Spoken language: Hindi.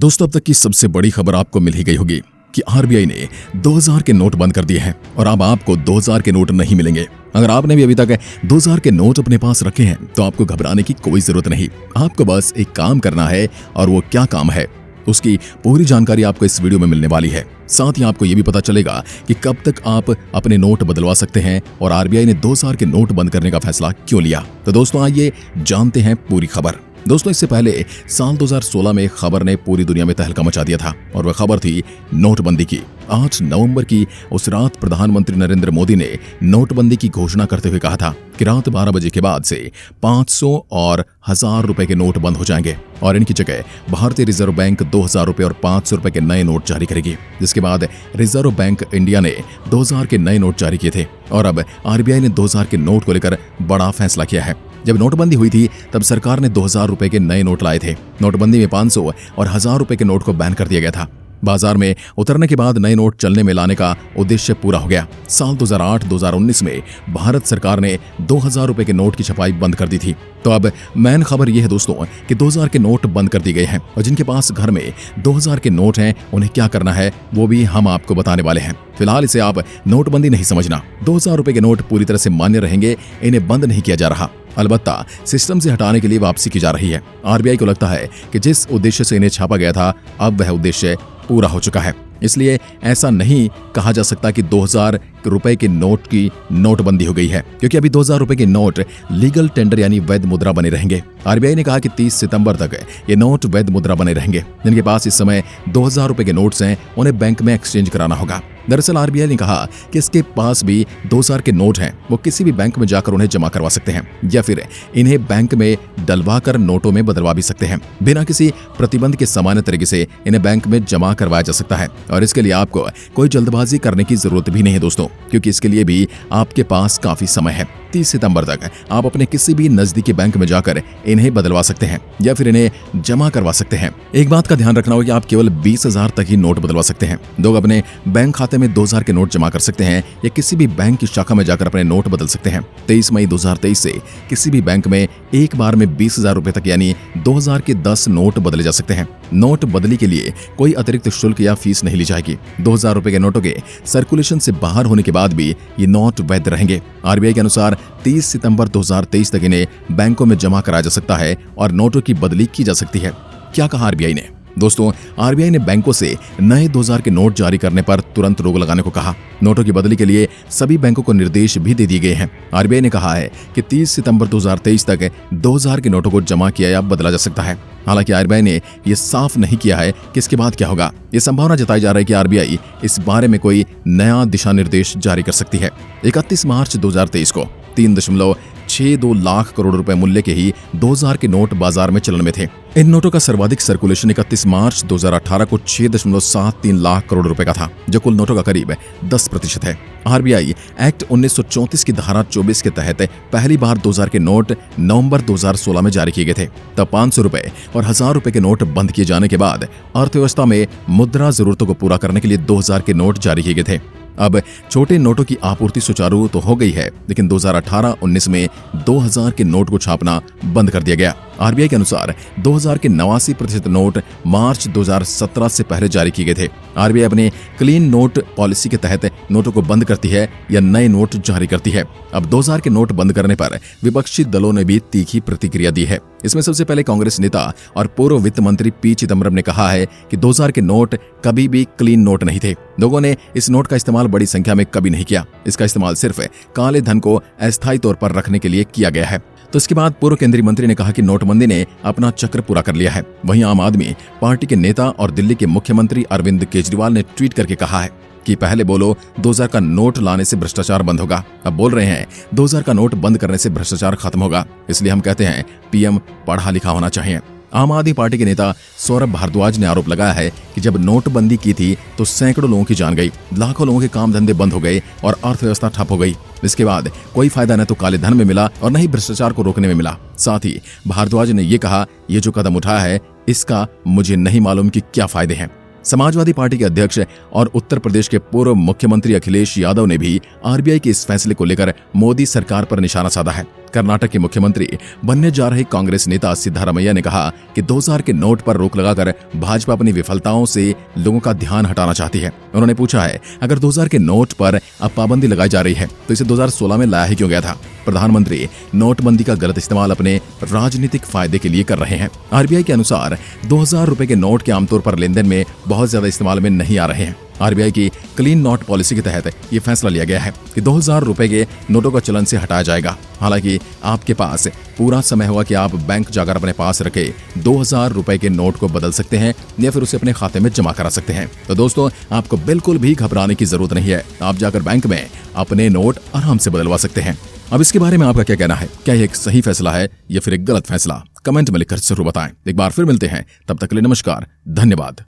दोस्तों, अब तक की सबसे बड़ी खबर आपको मिल ही गई होगी कि आरबीआई ने 2000 के नोट बंद कर दिए हैं और अब आपको 2000 के नोट नहीं मिलेंगे। अगर आपने भी अभी तक 2000 के नोट अपने पास रखे हैं तो आपको घबराने की कोई जरूरत नहीं। आपको बस एक काम करना है, और वो क्या काम है उसकी पूरी जानकारी आपको इस वीडियो में मिलने वाली है। साथ ही आपको ये भी पता चलेगा कि कब तक आप अपने नोट बदलवा सकते हैं और आरबीआई ने 2000 के नोट बंद करने का फैसला क्यों लिया। तो दोस्तों, आइए जानते हैं पूरी खबर। दोस्तों, इससे पहले साल 2016 में खबर ने पूरी दुनिया में तहलका मचा दिया था और वह खबर थी नोटबंदी की। 8 नवंबर की उस रात प्रधानमंत्री नरेंद्र मोदी ने नोटबंदी की घोषणा करते हुए कहा था कि रात 12 बजे के बाद से 500 और 1000 रुपए के नोट बंद हो जाएंगे और इनकी जगह भारतीय रिजर्व बैंक 2000 रुपए और 500 रुपए के नए नोट जारी करेगी। जिसके बाद रिजर्व बैंक इंडिया ने 2000 के नए नोट जारी किए थे और अब आरबीआई ने 2000 के नोट को लेकर बड़ा फैसला किया है। जब नोटबंदी हुई थी तब सरकार ने 2000 रुपए के नए नोट लाए थे। नोटबंदी में 500 और 1000 रुपए के नोट को बैन कर दिया गया था। बाजार में उतरने के बाद नए नोट चलने में लाने का उद्देश्य पूरा हो गया। साल 2008-2019 में भारत सरकार ने 2000 रुपए के नोट की छपाई बंद कर दी थी। तो अब मेन खबर यह है दोस्तों कि 2000 के नोट बंद कर दिए गए हैं और जिनके पास घर में 2000 के नोट हैं उन्हें क्या करना है वो भी हम आपको बताने वाले हैं। फिलहाल इसे आप नोटबंदी नहीं समझना। 2000 रुपए के नोट पूरी तरह से मान्य रहेंगे, इन्हें बंद नहीं किया जा रहा। अलबत्ता सिस्टम से हटाने के लिए वापसी की जा रही है। आरबीआई को लगता है कि जिस उद्देश्य से इन्हें छापा गया था अब वह उद्देश्य पूरा हो चुका है। इसलिए ऐसा नहीं कहा जा सकता कि 2000 रुपए के नोट की नोटबंदी हो गई है, क्योंकि अभी 2000 रुपए के नोट लीगल टेंडर यानी वैध मुद्रा बने रहेंगे। आरबीआई ने कहा कि 30 सितंबर तक ये नोट वैध मुद्रा बने रहेंगे। जिनके पास इस समय 2000 रुपए के नोट्स हैं उन्हें बैंक में एक्सचेंज कराना होगा। दरअसल आरबीआई ने कहा कि इसके पास भी 2000 के नोट हैं, वो किसी भी बैंक में जाकर उन्हें जमा करवा सकते हैं या फिर इन्हें बैंक में डलवा कर नोटों में बदलवा भी सकते हैं। बिना किसी प्रतिबंध के सामान्य तरीके से इन्हें बैंक में जमा करवाया जा सकता है और इसके लिए आपको कोई जल्दबाजी करने की जरूरत भी नहीं है दोस्तों, क्योंकि इसके लिए भी आपके पास काफी समय है। 30 सितंबर तक आप अपने किसी भी नजदीकी बैंक में जाकर इन्हें बदलवा सकते हैं या फिर इन्हें जमा करवा सकते हैं। एक बात का ध्यान रखना होगा कि आप केवल 20,000 तक ही नोट बदलवा सकते हैं। लोग अपने बैंक खाते में 2000 के नोट जमा कर सकते हैं या किसी भी बैंक की शाखा में जाकर अपने नोट बदल सकते हैं। 23 मई 2023 से किसी भी बैंक में एक बार में 20,000 रुपए तक यानी 2000 के 10 नोट बदले जा सकते हैं। नोट बदली के लिए कोई अतिरिक्त शुल्क या फीस नहीं ली जाएगी। 2000 रुपए के नोटों के सर्कुलेशन से बाहर होने के बाद भी ये नोट वैध रहेंगे। आरबीआई के अनुसार 30 सितंबर 2023 तक इन्हें बैंकों में जमा कराया जा सकता है और नोटों की बदली की जा सकती है। क्या कहा आरबीआई ने? दोस्तों, आरबीआई ने बैंकों से नए 2000 के नोट जारी करने पर तुरंत रोक लगाने को कहा। नोटों की बदली के लिए सभी बैंकों को निर्देश भी दे दिए गए हैं। आरबीआई ने कहा है कि 30 सितंबर 2023 तक 2000 के नोटों को जमा किया या बदला जा सकता है। हालांकि आरबीआई ने यह साफ नहीं किया है कि इसके बाद क्या होगा। ये संभावना जताई जा रही है कि आरबीआई इस बारे में कोई नया दिशा निर्देश जारी कर सकती है। 31 मार्च 2023 को 3.62 लाख करोड़ रुपए मूल्य के ही 2000 के नोट बाजार में चलन में थे। इन नोटों का सर्वाधिक सर्कुलेशन 31 मार्च 2018 को 6.73 लाख करोड़ रुपए का था, जो कुल नोटों का करीब 10% है। आरबीआई एक्ट 1934 की धारा 24 के तहत पहली बार 2000 के नोट नवंबर 2016 में जारी किए गए थे। तब 500 रुपए और 1000 रुपए के नोट बंद किए जाने के बाद अर्थव्यवस्था में मुद्रा जरूरतों को पूरा करने के लिए 2000 के नोट जारी किए गए थे। अब छोटे नोटों की आपूर्ति सुचारू तो हो गई है, लेकिन 2018-19 में 2000 के नोट को छापना बंद कर दिया गया। आरबीआई के अनुसार 2000 के 89% नोट मार्च 2017 से पहले जारी किए गए थे। आरबीआई अपने क्लीन नोट पॉलिसी के तहत नोटों को बंद करती है या नए नोट जारी करती है। अब 2000 के नोट बंद करने पर विपक्षी दलों ने भी तीखी प्रतिक्रिया दी है। इसमें सबसे पहले कांग्रेस नेता और पूर्व वित्त मंत्री पी चिदम्बरम ने कहा है कि 2000 के नोट कभी भी क्लीन नोट नहीं थे। लोगों ने इस नोट का इस्तेमाल बड़ी संख्या में कभी नहीं किया। इसका इस्तेमाल सिर्फ काले धन को अस्थायी तौर पर रखने के लिए किया गया है। तो इसके बाद पूर्व केंद्रीय मंत्री ने कहा कि नोटबंदी ने अपना चक्र पूरा कर लिया है। वहीं आम आदमी पार्टी के नेता और दिल्ली के मुख्यमंत्री अरविंद केजरीवाल ने ट्वीट करके कहा है कि पहले बोलो 2000 का नोट लाने से भ्रष्टाचार बंद होगा, अब बोल रहे हैं 2000 का नोट बंद करने से भ्रष्टाचार खत्म होगा। इसलिए हम कहते हैं पीएम पढ़ा लिखा होना चाहिए। आम आदमी पार्टी के नेता सौरभ भारद्वाज ने आरोप लगाया है कि जब नोटबंदी की थी तो सैकड़ों लोगों की जान गई, लाखों लोगों के काम धंधे बंद हो गए और अर्थव्यवस्था ठप हो गई। इसके बाद कोई फायदा न तो काले धन में मिला और न ही भ्रष्टाचार को रोकने में मिला। साथ ही भारद्वाज ने यह कहा, ये जो कदम उठाया है इसका मुझे नहीं मालूम कि क्या फायदे हैं। समाजवादी पार्टी के अध्यक्ष और उत्तर प्रदेश के पूर्व मुख्यमंत्री अखिलेश यादव ने भी आरबीआई के इस फैसले को लेकर मोदी सरकार पर निशाना साधा है। कर्नाटक के मुख्यमंत्री बनने जा रहे कांग्रेस नेता सिद्धारमैया ने कहा कि 2000 के नोट पर रोक लगाकर भाजपा अपनी विफलताओं से लोगों का ध्यान हटाना चाहती है। उन्होंने पूछा है, अगर 2000 के नोट पर अब पाबंदी लगाई जा रही है तो इसे 2016 में लाया ही क्यों गया था? प्रधानमंत्री नोटबंदी का गलत इस्तेमाल अपने राजनीतिक फायदे के लिए कर रहे हैं। आरबीआई के अनुसार 2000 रुपए के नोट के आमतौर पर लेनदेन में बहुत ज्यादा इस्तेमाल में नहीं आ रहे हैं। आरबीआई की क्लीन नोट पॉलिसी के तहत ये फैसला लिया गया है कि 2000 रुपए के नोटों का चलन से हटाया जाएगा। हालांकि आपके पास पूरा समय होगा कि आप बैंक जाकर अपने पास रखे 2000 रुपए के नोट को बदल सकते हैं या फिर उसे अपने खाते में जमा करा सकते हैं। तो दोस्तों, आपको बिल्कुल भी घबराने की जरूरत नहीं है। आप जाकर बैंक में अपने नोट आराम से बदलवा सकते हैं। अब इसके बारे में आपका क्या कहना है? क्या ये एक सही फैसला है या फिर एक गलत फैसला? कमेंट में लिखकर जरूर बताएं। एक बार फिर मिलते हैं, तब तक के लिए नमस्कार, धन्यवाद।